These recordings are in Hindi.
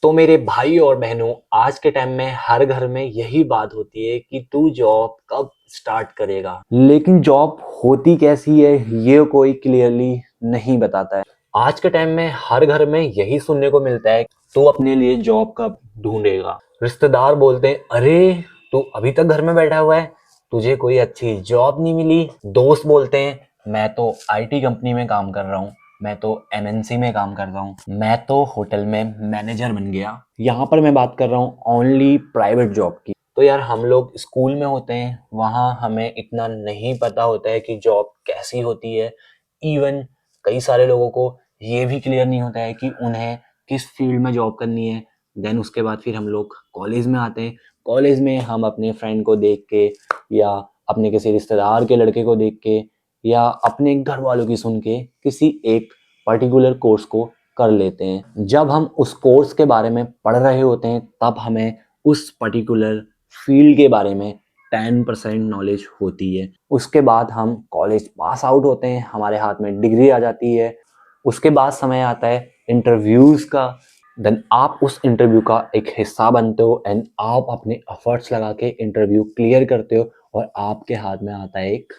तो मेरे भाई और बहनों, आज के टाइम में हर घर में यही बात होती है कि तू जॉब कब स्टार्ट करेगा। लेकिन जॉब होती कैसी है ये कोई क्लियरली नहीं बताता है। आज के टाइम में हर घर में यही सुनने को मिलता है, तू अपने लिए जॉब कब ढूंढेगा। रिश्तेदार बोलते हैं, अरे तू अभी तक घर में बैठा हुआ है, तुझे कोई अच्छी जॉब नहीं मिली। दोस्त बोलते हैं, मैं तो आईटी कंपनी में काम कर रहा हूँ, मैं तो एमएनसी में काम कर रहा हूँ, मैं तो होटल में मैनेजर बन गया। यहाँ पर मैं बात कर रहा हूँ ओनली प्राइवेट जॉब की। तो यार, हम लोग स्कूल में होते हैं, वहाँ हमें इतना नहीं पता होता है कि जॉब कैसी होती है। इवन कई सारे लोगों को ये भी क्लियर नहीं होता है कि उन्हें किस फील्ड में जॉब करनी है। देन उसके बाद फिर हम लोग कॉलेज में आते हैं। कॉलेज में हम अपने फ्रेंड को देख के या अपने किसी रिश्तेदार के लड़के को देख के या अपने घर वालों की सुन के किसी एक पर्टिकुलर कोर्स को कर लेते हैं। जब हम उस कोर्स के बारे में पढ़ रहे होते हैं तब हमें उस पर्टिकुलर फील्ड के बारे में 10% नॉलेज होती है। उसके बाद हम कॉलेज पास आउट होते हैं, हमारे हाथ में डिग्री आ जाती है। उसके बाद समय आता है इंटरव्यूज़ का। देन आप उस इंटरव्यू का एक हिस्सा बनते हो एंड आप अपने एफर्ट्स लगा के इंटरव्यू क्लियर करते हो और आपके हाथ में आता है एक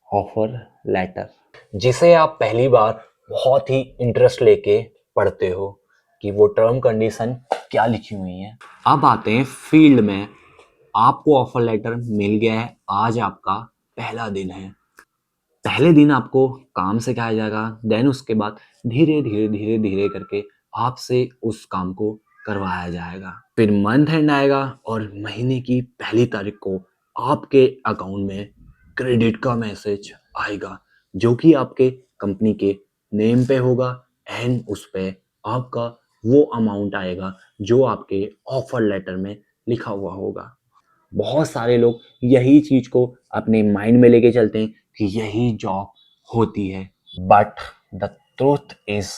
ऑफर लेटर, जिसे आप पहली बार बहुत ही इंटरेस्ट लेके पढ़ते हो कि वो टर्म कंडीशन क्या लिखी हुई है। अब आते हैं फील्ड में। आपको ऑफर लेटर मिल गया है, आज आपका पहला दिन है। पहले दिन आपको काम सिखाया जाएगा। देन उसके बाद धीरे धीरे धीरे धीरे करके आपसे उस काम को करवाया जाएगा। फिर मंथ एंड आएगा और महीने की पहली तारीख को आपके अकाउंट में क्रेडिट का मैसेज आएगा, जो कि आपके कंपनी के नेम पे होगा एंड उस पे आपका वो अमाउंट आएगा जो आपके ऑफर लेटर में लिखा हुआ होगा। बहुत सारे लोग यही चीज को अपने माइंड में लेके चलते हैं कि यही जॉब होती है, but the truth is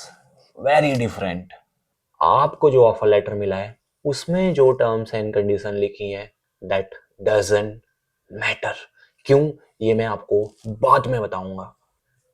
very different. आपको जो ऑफर लेटर मिला है उसमें जो टर्म्स एंड कंडीशन लिखी है दैट डजंट मैटर। क्यों, ये मैं आपको बाद में बताऊंगा।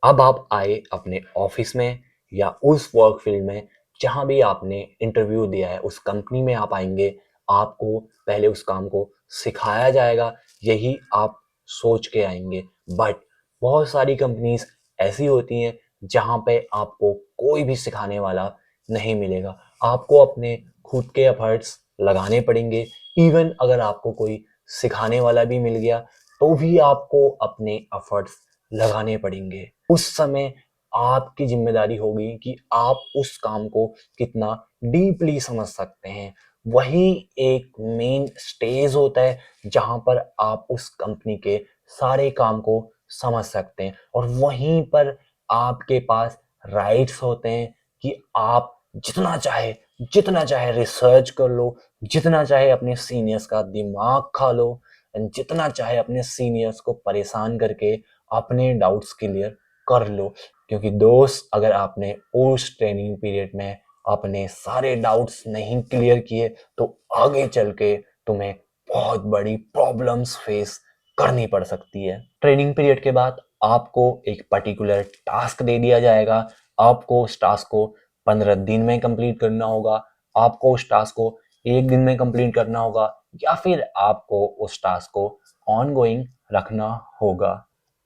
अब आप आए अपने ऑफिस में या उस वर्क फील्ड में जहां भी आपने इंटरव्यू दिया है, उस कंपनी में आप आएंगे। आपको पहले उस काम को सिखाया जाएगा, यही आप सोच के आएंगे। बट बहुत सारी कंपनीज ऐसी होती हैं जहां पे आपको कोई भी सिखाने वाला नहीं मिलेगा। आपको अपने खुद के एफर्ट्स लगाने पड़ेंगे। इवन अगर आपको कोई सिखाने वाला भी मिल गया तो भी आपको अपने एफर्ट्स लगाने पड़ेंगे। उस समय आपकी जिम्मेदारी होगी कि आप उस काम को कितना डीपली समझ सकते हैं। वही एक मेन स्टेज होता है जहां पर आप उस कंपनी के सारे काम को समझ सकते हैं और वहीं पर आपके पास राइट्स होते हैं कि आप जितना चाहे रिसर्च कर लो, जितना चाहे अपने सीनियर्स का दिमाग खा लो, जितना चाहे अपने सीनियर्स को परेशान करके अपने डाउट्स क्लियर कर लो। क्योंकि दोस्त, अगर आपने उस ट्रेनिंग पीरियड में अपने सारे डाउट्स नहीं क्लियर किए तो आगे चल के तुम्हें बहुत बड़ी प्रॉब्लम्स फेस करनी पड़ सकती है। ट्रेनिंग पीरियड के बाद आपको एक पर्टिकुलर टास्क दे दिया जाएगा। आपको उस टास्क को 15 दिन में कंप्लीट करना होगा, आपको उस टास्क को 1 दिन में कंप्लीट करना होगा, या फिर आपको उस टास्क को ऑनगोइंग रखना होगा।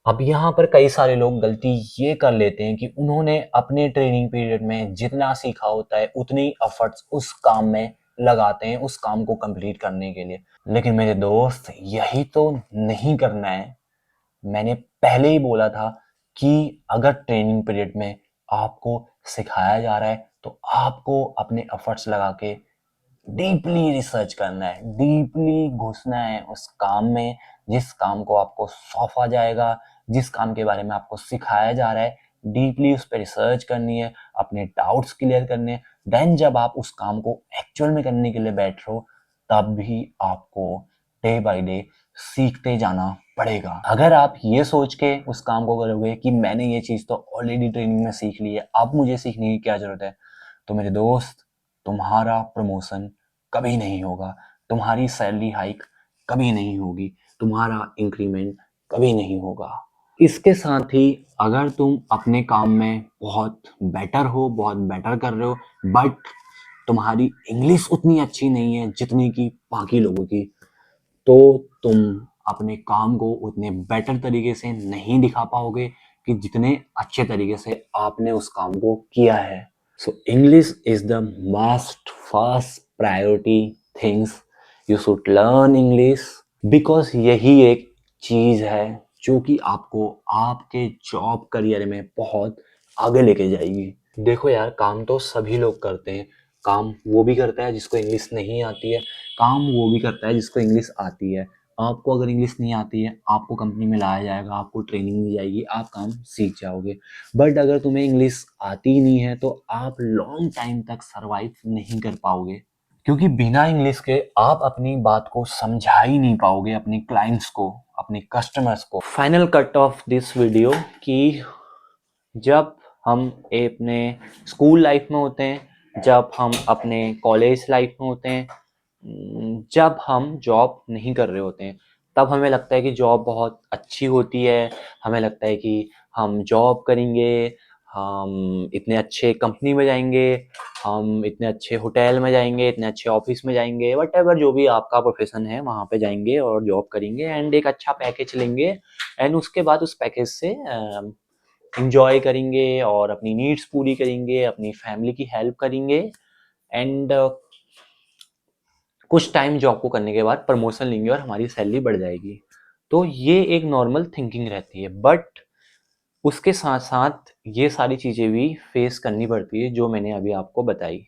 अब यहाँ पर कई सारे लोग गलती ये कर लेते हैं कि उन्होंने अपने ट्रेनिंग पीरियड में जितना सीखा होता है उतनी एफर्ट्स उस काम में लगाते हैं, उस काम को कंप्लीट करने के लिए। लेकिन मेरे दोस्त, यही तो नहीं करना है। मैंने पहले ही बोला था कि अगर ट्रेनिंग पीरियड में आपको सिखाया जा रहा है तो आपको अपने एफर्ट्स लगा के डीपली रिसर्च करना है, डीपली घुसना है उस काम में जिस काम को आपको सौंपा जाएगा, जिस काम के बारे में आपको सिखाया जा रहा है। डीपली उस पर रिसर्च करनी है, अपने डाउट्स क्लियर करने हैं। देन जब आप उस काम को एक्चुअल में करने के लिए बैठ रहे हो तब भी आपको डे बाय डे सीखते जाना पड़ेगा। अगर आप ये सोच के उस काम को करोगे कि मैंने ये चीज़ तो ऑलरेडी ट्रेनिंग में सीख ली है, अब मुझे सीखने की क्या ज़रूरत है, तो मेरे दोस्त, तुम्हारा प्रमोशन कभी नहीं होगा, तुम्हारी सैलरी हाइक कभी नहीं होगी, तुम्हारा इंक्रीमेंट कभी नहीं होगा। इसके साथ ही अगर तुम अपने काम में बहुत बेटर हो, बहुत बेटर कर रहे हो, बट तुम्हारी इंग्लिश उतनी अच्छी नहीं है जितनी की बाकी लोगों की, तो तुम अपने काम को उतने बेटर तरीके से नहीं दिखा पाओगे कि जितने अच्छे तरीके से आपने उस काम को किया है। So English is the must first priority things you should learn English, because यही एक चीज है जो कि आपको आपके जॉब करियर में बहुत आगे लेके जाएगी। देखो यार, काम तो सभी लोग करते हैं। काम वो भी करता है जिसको इंग्लिश नहीं आती है, काम वो भी करता है जिसको इंग्लिश आती है। आपको अगर इंग्लिश नहीं आती है, आपको कंपनी में लाया जाएगा, आपको ट्रेनिंग दी जाएगी, आप काम सीख जाओगे। बट अगर तुम्हें इंग्लिश आती ही नहीं है तो आप लॉन्ग टाइम तक सरवाइव नहीं कर पाओगे, क्योंकि बिना इंग्लिश के आप अपनी बात को समझा ही नहीं पाओगे अपने क्लाइंट्स को, अपने कस्टमर्स को। Final cut off this video कि जब हम अपने स्कूल लाइफ में होते हैं, जब हम अपने कॉलेज लाइफ में होते हैं, जब हम जॉब नहीं कर रहे होते हैं, तब हमें लगता है कि जॉब बहुत अच्छी होती है। हमें लगता है कि हम जॉब करेंगे, हम इतने अच्छे कंपनी में जाएंगे, हम इतने अच्छे होटल में जाएंगे, इतने अच्छे ऑफिस में जाएंगे, वट एवर जो भी आपका प्रोफेशन है वहाँ पे जाएंगे और जॉब करेंगे एंड एक अच्छा पैकेज लेंगे। एंड उसके बाद उस पैकेज से इंजॉय करेंगे और अपनी नीड्स पूरी करेंगे, अपनी फैमिली की हेल्प करेंगे एंड कुछ टाइम जॉब को करने के बाद प्रमोशन लेंगे और हमारी सैलरी बढ़ जाएगी। तो ये एक नॉर्मल थिंकिंग रहती है, बट उसके साथ साथ ये सारी चीज़ें भी फेस करनी पड़ती है जो मैंने अभी आपको बताई।